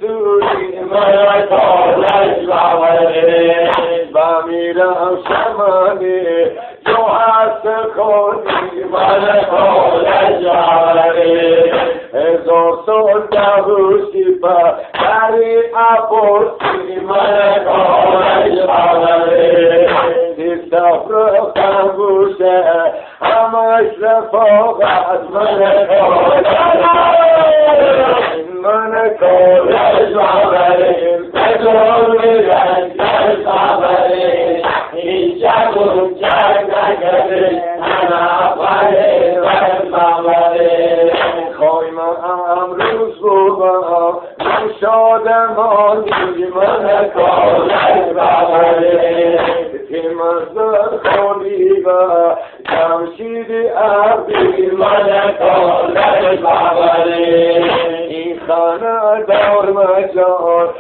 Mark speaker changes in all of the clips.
Speaker 1: سوی من کالش و میرم شمانی جو هست خودی من کالش هزار سال دوشی پر بری اپوسی من کالش سفر خموشه همش رفاقت من کالش من کالش بابریم بدون رنگل بابریم این شب و جنگ نگرده ننفره من بابریم خوای من امروز بودم من شادمانی من کالش بابریم که مزدر خالی و جمشید عبدی من کالش بابریم این خانه دار مجار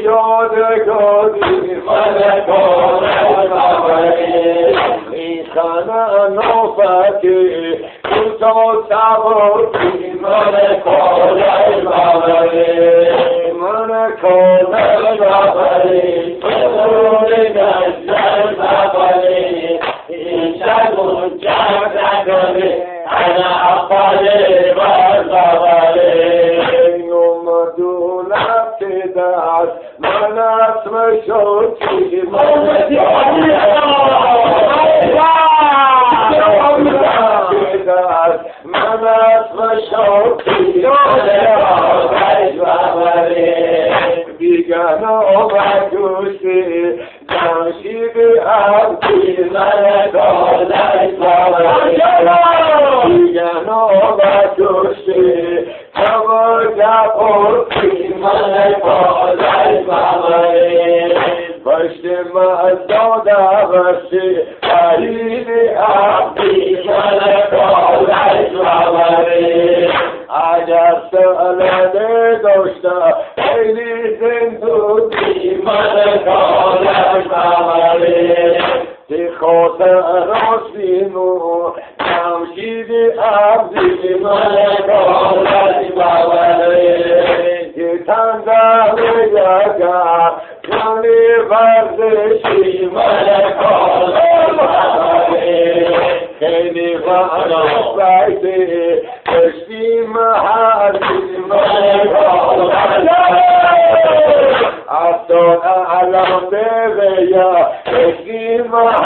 Speaker 1: یادگاری من کالش بابریم این خانه نوفکی کوتا سواری من کالش بابریم من کالش بابریم بدون نجل بابریم این شب و جنگ نگرده انا اقاله بابریم دولت دست من اسم شوکی من دست من اسم شوکی بیگن آمد گوشی جمشید عبدی من کالش بابریم بیگن آمد گوشی کمر گپرسی من کالش بابریم بشت مزداده بشتی فرید عبدی من کالش بابریم اگر سألده داشته خیلی زندودی من کالش بابریم تی خاطر راستینو جمشید عبدی من کالش بابریم که تنده یگر جانی ورزشی من کالش بابریم خیلی ورز بیتی کشتی محلی من کالش افتاد علم بگه کشتی محلی